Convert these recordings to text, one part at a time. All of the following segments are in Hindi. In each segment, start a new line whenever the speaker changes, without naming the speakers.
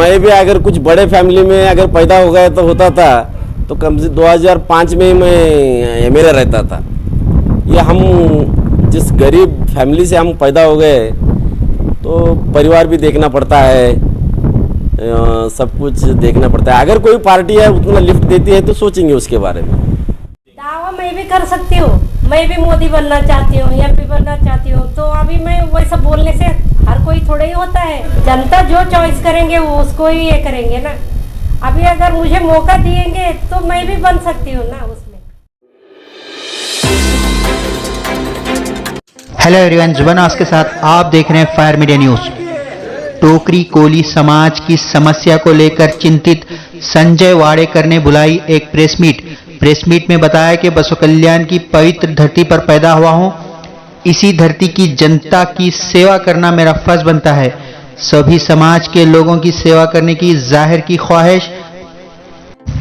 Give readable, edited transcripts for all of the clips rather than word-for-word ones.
मैं भी अगर कुछ बड़े फैमिली में अगर पैदा हो गया तो होता था, तो कम से 2005 में ही मैं एमएलए रहता था। ये हम जिस गरीब फैमिली से हम पैदा हो गए, तो परिवार भी देखना पड़ता है, सब कुछ देखना पड़ता है। अगर कोई पार्टी है उतना लिफ्ट देती है तो सोचेंगे उसके बारे में।
दावा मैं भी कर सकती हूँ, मैं भी मोदी बनना चाहती हूँ, एमपी बनना चाहती हूँ। तो अभी मैं वैसा बोलने से हर कोई थोड़ा ही होता है। जनता जो चॉइस करेंगे वो उसको ही ये करेंगे ना। अभी अगर मुझे मौका दिएंगे तो मैं भी बन सकती हूँ ना उसमें।
हेलो एवरीवन, जुबान आज के साथ आप देख रहे हैं फायर मीडिया न्यूज। टोकरी कोली समाज की समस्या को लेकर चिंतित संजय वाडेकर ने बुलाई एक प्रेस मीट। प्रेस मीट में बताया कि बसव कल्याण की पवित्र धरती पर पैदा हुआ हूं, इसी धरती की जनता की सेवा करना मेरा फर्ज बनता है। सभी समाज के लोगों की सेवा करने की जाहिर की ख्वाहिश,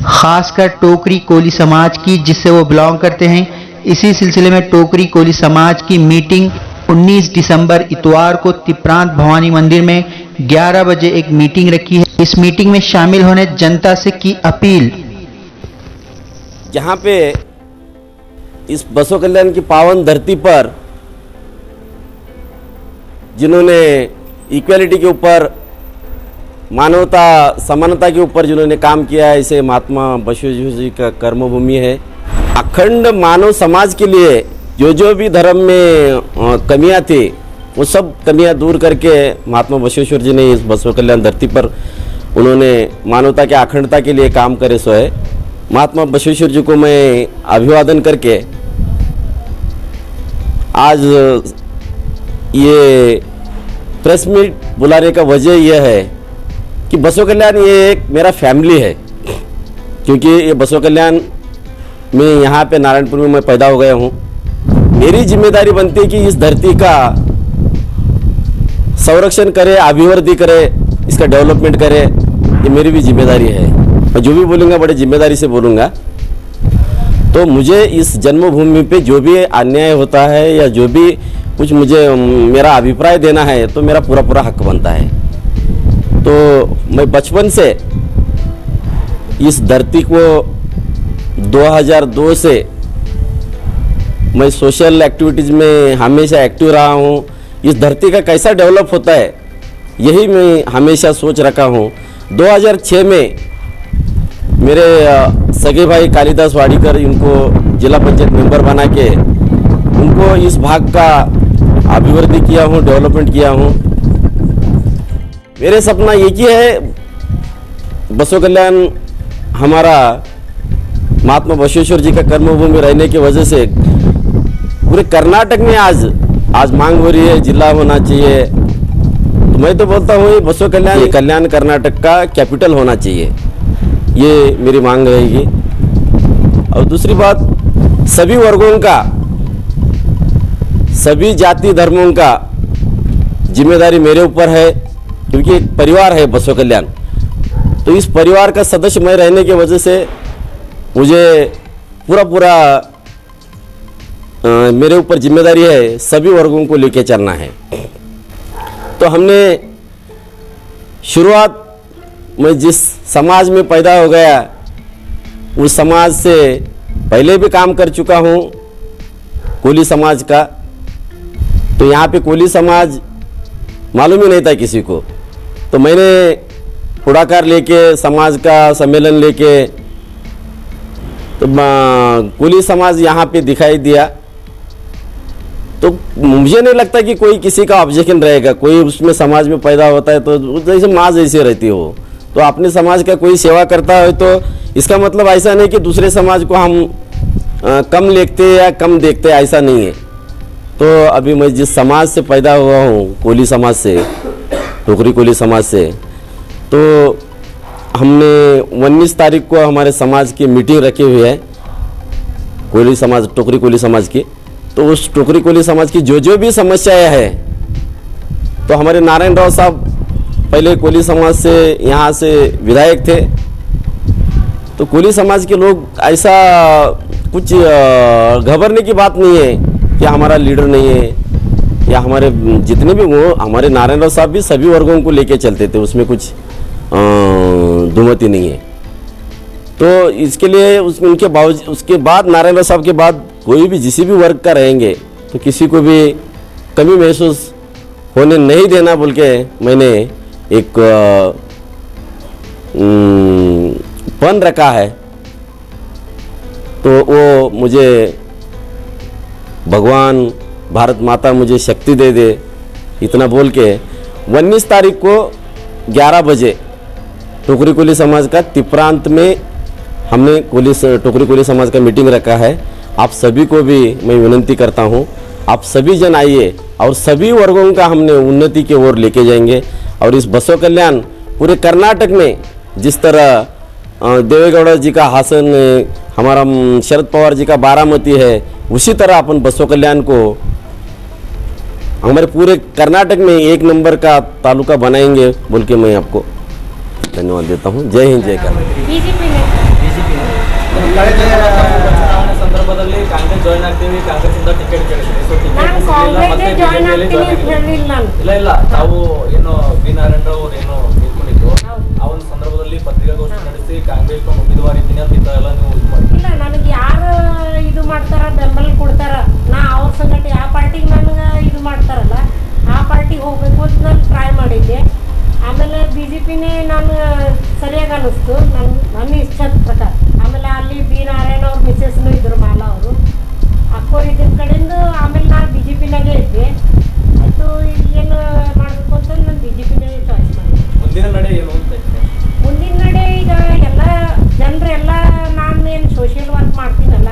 खासकर टोकरी कोली समाज की जिससे वो बिलोंग करते हैं। इसी सिलसिले में टोकरी कोली समाज की मीटिंग 19 दिसंबर इतवार को तिप्रांत भवानी मंदिर में 11 बजे एक मीटिंग रखी है। इस मीटिंग में शामिल होने जनता से की अपील।
जहाँ पे इस बसव कल्याण की पावन धरती पर जिन्होंने इक्वालिटी के ऊपर, मानवता समानता के ऊपर जिन्होंने काम किया है, इसे महात्मा बसवेश्वर जी का कर्मभूमि है। अखंड मानव समाज के लिए जो भी धर्म में कमियां थी वो सब कमियां दूर करके महात्मा बसवेश्वर जी ने इस बसव कल्याण धरती पर उन्होंने मानवता के अखंडता के लिए काम करे सो है। महात्मा बसवेश्वर जी को मैं अभिवादन करके आज ये प्रेस मीट बुलाने का वजह यह है कि बसव कल्याण ये एक मेरा फैमिली है, क्योंकि ये बसव कल्याण में यहाँ पे नारायणपुर में मैं पैदा हो गया हूँ। मेरी जिम्मेदारी बनती है कि इस धरती का संरक्षण करे, अभिवृद्धि करे, इसका डेवलपमेंट करे, ये मेरी भी जिम्मेदारी है। मैं जो भी बोलूँगा बड़े जिम्मेदारी से बोलूँगा। तो मुझे इस जन्मभूमि पे जो भी अन्याय होता है या जो भी कुछ मुझे मेरा अभिप्राय देना है तो मेरा पूरा हक बनता है। तो मैं बचपन से इस धरती को 2002 से मैं सोशल एक्टिविटीज़ में हमेशा एक्टिव रहा हूँ। इस धरती का कैसा डेवलप होता है यही मैं हमेशा सोच रखा हूँ। 2006 में मेरे सगे भाई कालिदास वाडीकर, इनको जिला पंचायत मेंबर बना के उनको इस भाग का अभिवृद्धि किया हूँ, डेवलपमेंट किया हूँ। मेरे सपना एक ही है, बसव कल्याण हमारा महात्मा बसवेश्वर जी का कर्मभूमि रहने की वजह से पूरे कर्नाटक में आज मांग हो रही है जिला होना चाहिए। तो मैं तो बोलता हूँ बसव कल्याण कर्नाटक का कैपिटल होना चाहिए, ये मेरी मांग रहेगी। और दूसरी बात, सभी वर्गों का, सभी जाति धर्मों का जिम्मेदारी मेरे ऊपर है, क्योंकि एक परिवार है बसव कल्याण। तो इस परिवार का सदस्य मैं रहने की वजह से मुझे पूरा मेरे ऊपर जिम्मेदारी है, सभी वर्गों को लेके चलना है। तो हमने शुरुआत, मैं जिस समाज में पैदा हो गया उस समाज से पहले भी काम कर चुका हूँ, कोली समाज का। तो यहाँ पे कोली समाज मालूम ही नहीं था किसी को। तो मैंने पुढाकार लेके समाज का सम्मेलन लेके तो कोली समाज यहाँ पे दिखाई दिया। तो मुझे नहीं लगता कि कोई किसी का ऑब्जेक्शन रहेगा। कोई उसमें समाज में पैदा होता है तो जैसे माँ जैसे रहती हो, तो अपने समाज का कोई सेवा करता है तो इसका मतलब ऐसा नहीं कि दूसरे समाज को हम कम लेते या कम देखते, ऐसा नहीं है। तो अभी मैं जिस समाज से पैदा हुआ हूँ, कोली समाज से, टोकरी कोली समाज से, तो हमने 19 तारीख को हमारे समाज की मीटिंग रखी हुई है, कोली समाज, टोकरी कोली समाज की। तो उस टोकरी कोली समाज की जो भी समस्याएं हैं, तो हमारे नारायण राव साहब पहले कोली समाज से यहाँ से विधायक थे। तो कोली समाज के लोग ऐसा कुछ घबराने की बात नहीं है कि हमारा लीडर नहीं है, या हमारे जितने भी वो हमारे नारायण राव साहब भी सभी वर्गों को लेके चलते थे, उसमें कुछ दुमती नहीं है। तो इसके लिए उनके बावजूद उसके बाद नारायण साहब के बाद कोई भी जिस भी वर्ग का रहेंगे तो किसी को भी कमी महसूस होने नहीं देना बोल के मैंने एक पन रखा है। तो वो मुझे भगवान भारत माता मुझे शक्ति दे दे, इतना बोल के 19 तारीख को 11 बजे टोकरी कोली समाज का तिप्रांत में हमने टोकरी कोली समाज का मीटिंग रखा है। आप सभी को भी मैं विनती करता हूँ, आप सभी जन आइए और सभी वर्गों का हमने उन्नति की ओर लेके जाएंगे। और इस बसव कल्याण पूरे कर्नाटक में जिस तरह देवेगौड़ा जी का हासन, हमारा शरद पवार जी का बारामती है, उसी तरह अपन बसव कल्याण को हमारे पूरे कर्नाटक में 1 नंबर का तालुका बनाएंगे बोल के मैं आपको धन्यवाद देता हूँ। जय हिंद, जय कर्नाटक।
बीजेपी ने
ಕಳೆದ ಚುನಾವಣೆ ಸಂದರ್ಭದಲ್ಲಿ ಕಾಂಗ್ರೆಸ್ ಜಾಯಿನ್ ಆಗ್ತೀವಿ, ಕಾಂಗ್ರೆಸ್ ಇಂದ ಟಿಕೆಟ್ ಕೇಳಿದ್ರಿ. ಸೊ
ನಾನು
ಟಿಕೆಟ್
ಕಾಂಗ್ರೆಸ್ ಜಾಯಿನ್ ಆಗ್ತೀನಿ ಅಂತ ಹೇಳಿಲ್ಲ ನಾನು.
ಇಲ್ಲ ತಾವು ಏನು ಬಿ ನಾರಾಯಣ ರಾವ್ ಅವ್ರು ಏನು ತಿಳ್ಕೊಂಡಿದ್ರು
ಹೌದು.
ಆ ಒಂದು ಸಂದರ್ಭದಲ್ಲಿ ಪತ್ರಿಕಾಗೋಷ್ಠಿ ನಡೆಸಿ ಕಾಂಗ್ರೆಸ್ ಉಮೇದುವಾರ ಇದ್ದೀನಿ ಅಂತ ಎಲ್ಲ ನೀವು ಇದು ಮಾಡಿ.
ಇಲ್ಲ, ನನಗೆ ಯಾರು ಇದು ಮಾಡ್ತಾರ ಬೆಂಬಲ ಕೊಡ್ತಾರ, ನಾ ಅವ್ರ ಸಂಗಟ ಯಾವ ಪಾರ್ಟಿಗೆ ನನಗೆ ಇದು ಮಾಡ್ತಾರಲ್ಲ ಆ ಪಾರ್ಟಿಗೆ ಹೋಗ್ಬೇಕು ಅಂತ ನಾನು ಟ್ರೈ ಮಾಡಿದ್ದೆ. ಆಮೇಲೆ BJPನೇ ನಾನು ಸರಿಯಾಗಿ ಅನ್ನಿಸ್ತು ನನ್ನ ಇಷ್ಟದ ಪ್ರಕಾರ. ಆಮೇಲೆ ಅಲ್ಲಿ ಬಿ ನಾರಾಯಣ ಅವ್ರ ಮಿಸಸ್ನು ಇದ್ರು, ಮಾಲಾ ಅವರು ಅಕ್ಕೋರು ಇದ್ದಿದ್ದ ಕಡೆಯಿಂದ ಆಮೇಲೆ ನಾನು BJPನಾಗೆ ಇದ್ದೆ. ಅದು ಏನು ಮಾಡಬೇಕು ಅಂತ ನಾನು BJPನೇ ಚಾಯ್ಸ್ ಮಾಡಿದೆ.
ಮುಂದಿನ ನಡೆ ಏನು ಅಂತ ಇದೆ?
ಮುಂದಿನ ನಡೆ ಈಗ ಎಲ್ಲ ಜನರೆಲ್ಲ ನಾನು ಏನು ಸೋಷಿಯಲ್ ವರ್ಕ್ ಮಾಡ್ತೀನಲ್ಲ,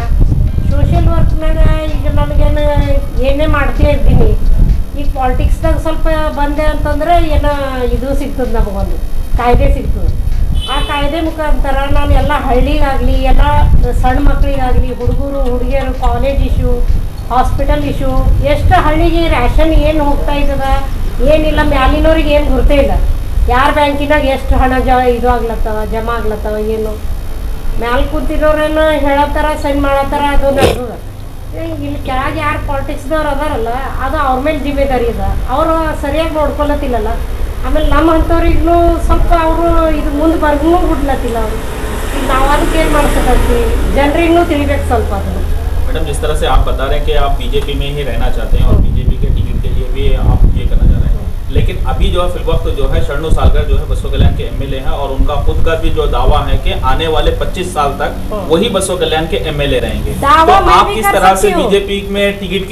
ಸೋಷಿಯಲ್ ವರ್ಕ್ನಾಗ ಈಗ ನನಗೇನು ಏನೇ ಮಾಡ್ತಾ ಇದ್ದೀನಿ. ಈಗ ಪಾಲಿಟಿಕ್ಸ್ದಾಗ ಸ್ವಲ್ಪ ಬಂದೆ ಅಂತಂದ್ರೆ ಏನೋ ಇದು ಸಿಗ್ತದೆ, ನಮಗೊಂದು ಕಾಯ್ದೆ ಸಿಗ್ತದೆ. ಆ ಕಾಯ್ದೆ ಮುಖಾಂತರ ನಾನು ಎಲ್ಲ ಹಳ್ಳಿಗಾಗಲಿ, ಎಲ್ಲ ಸಣ್ಣ ಮಕ್ಕಳಿಗಾಗಲಿ, ಹುಡುಗರು ಹುಡುಗಿಯರು ಕಾಲೇಜ್ ಇಶ್ಯೂ, ಹಾಸ್ಪಿಟಲ್ ಇಶ್ಯೂ, ಎಷ್ಟು ಹಳ್ಳಿಗೆ ರ್ಯಾಷನ್ ಏನು ಹೋಗ್ತಾ ಇದ್ದದ ಏನಿಲ್ಲ, ಮ್ಯಾಲಿನವ್ರಿಗೆ ಏನು ಗುರ್ತೇ ಇಲ್ಲ. ಯಾರ ಬ್ಯಾಂಕಿನಾಗ ಎಷ್ಟು ಹಣ ಇದು ಆಗ್ಲತ್ತವ, ಜಮಾ ಆಗ್ಲತ್ತವ, ಏನು ಮ್ಯಾಲೆ ಕೂತಿರೋರೇನು ಹೇಳತ್ತಾರ, ಸೈನ್ ಮಾಡತ್ತಾರ, ಅದು ನಡೆದ. ಇಲ್ಲಿ ಕೆಳಗೆ ಯಾರು ಪಾಲಿಟಿಕ್ಸ್ದವ್ರು ಅದಾರಲ್ಲ, ಅದು ಅವ್ರ ಮೇಲೆ ಜಿಮ್ಮೆದಾರಿ ಅದ. ಅವರು ಸರಿಯಾಗಿ ನೋಡ್ಕೊಳತ್ತಿಲ್ಲಲ್ಲ. ಆಮೇಲೆ ನಮ್ಮ ಅಂಥವ್ರಿಗೂ ಸ್ವಲ್ಪ ಅವರು ಇದು ಮುಂದೆ ಬರ್ಗೂ ಬಿಡ್ಲತ್ತಿಲ್ಲ. ಅವರು ಈಗ ನಾವು ಅದಕ್ಕೆ ಏನು ಮಾಡ್ಸಕತ್ತೀವಿ, ಜನರಿಗೂ ತಿಳಿಬೇಕು ಸ್ವಲ್ಪ ಅದನ್ನು.
मैडम, जिस तरह से आप बता रहे हैं कि आप बीजेपी में ही रहना चाहते हैं और बीजेपी के टिकट के लिए भी आप ये करना चाह रहे हैं, लेकिन अभी जो है फिलवक्त जो है शरणु सालकर जो है बसव कल्याण के एमएलए हैं और उनका खुद का भी जो दावा है कि आने वाले 25 साल तक वही बसव कल्याण के एमएलए रहेंगे।
दावा
तो
मैं
आप
भी
किस
कर
तरह से
सकती हूँ।
बीजेपी में टिकट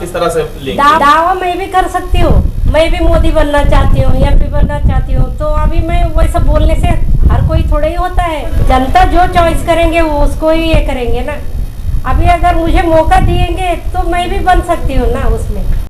किस तरह से लेंगे?
दावा मैं भी कर सकती हूँ, मैं भी मोदी बनना चाहती हूँ, MP बनना चाहती हूँ। तो अभी मैं वैसा बोलने से हर कोई थोड़ा ही होता है। जनता जो चॉइस करेंगे वो उसको ही ये करेंगे ना। अभी अगर मुझे मौका दिएंगे तो मैं भी बन सकती हूँ ना उसमें।